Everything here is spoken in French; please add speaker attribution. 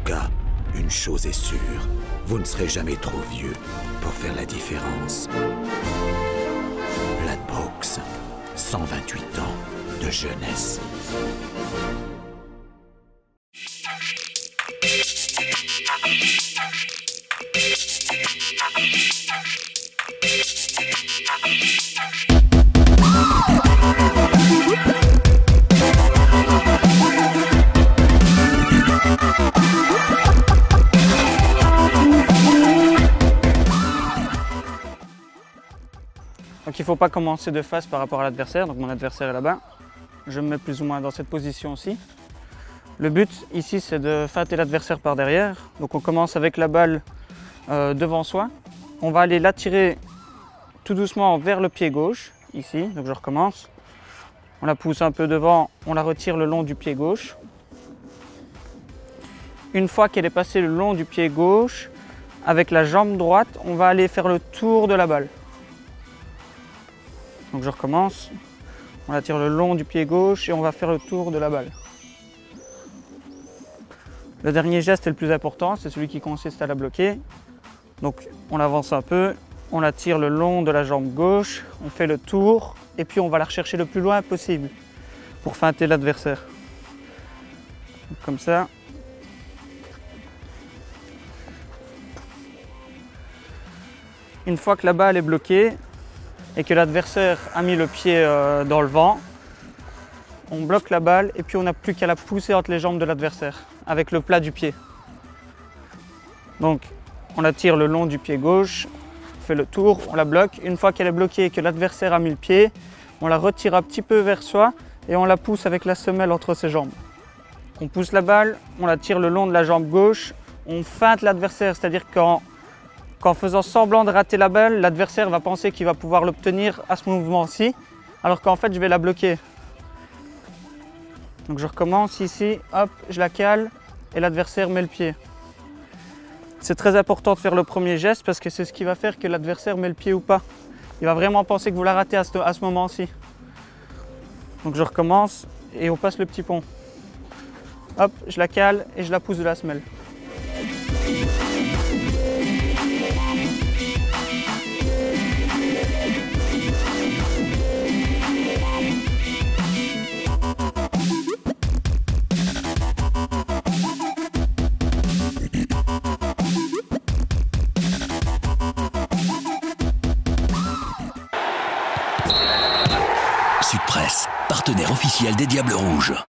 Speaker 1: cas, une chose est sûre, vous ne serez jamais trop vieux pour faire la différence. Ladbrokes, 128 ans de jeunesse.
Speaker 2: Donc il ne faut pas commencer de face par rapport à l'adversaire, donc mon adversaire est là-bas. Je me mets plus ou moins dans cette position aussi. Le but ici c'est de feinter l'adversaire par derrière. Donc on commence avec la balle devant soi. On va aller l'attirer tout doucement vers le pied gauche, ici. Donc je recommence. On la pousse un peu devant, on la retire le long du pied gauche. Une fois qu'elle est passée le long du pied gauche, avec la jambe droite, on va aller faire le tour de la balle. Donc je recommence, on la tire le long du pied gauche et on va faire le tour de la balle. Le dernier geste est le plus important, c'est celui qui consiste à la bloquer. Donc on avance un peu, on la tire le long de la jambe gauche, on fait le tour et puis on va la rechercher le plus loin possible pour feinter l'adversaire. Comme ça. Une fois que la balle est bloquée, et que l'adversaire a mis le pied dans le vent, on bloque la balle et puis on n'a plus qu'à la pousser entre les jambes de l'adversaire avec le plat du pied. Donc on la tire le long du pied gauche, on fait le tour, on la bloque. Une fois qu'elle est bloquée et que l'adversaire a mis le pied, on la retire un petit peu vers soi et on la pousse avec la semelle entre ses jambes. On pousse la balle, on la tire le long de la jambe gauche, on feinte l'adversaire, c'est-à-dire qu'en faisant semblant de rater la balle, l'adversaire va penser qu'il va pouvoir l'obtenir à ce mouvement-ci, alors qu'en fait je vais la bloquer. Donc je recommence ici, hop, je la cale et l'adversaire met le pied. C'est très important de faire le premier geste parce que c'est ce qui va faire que l'adversaire met le pied ou pas. Il va vraiment penser que vous la ratez à ce moment-ci. Donc je recommence et on passe le petit pont. Hop, je la cale et je la pousse de la semelle.
Speaker 3: Sud Presse, partenaire officiel des Diables Rouges.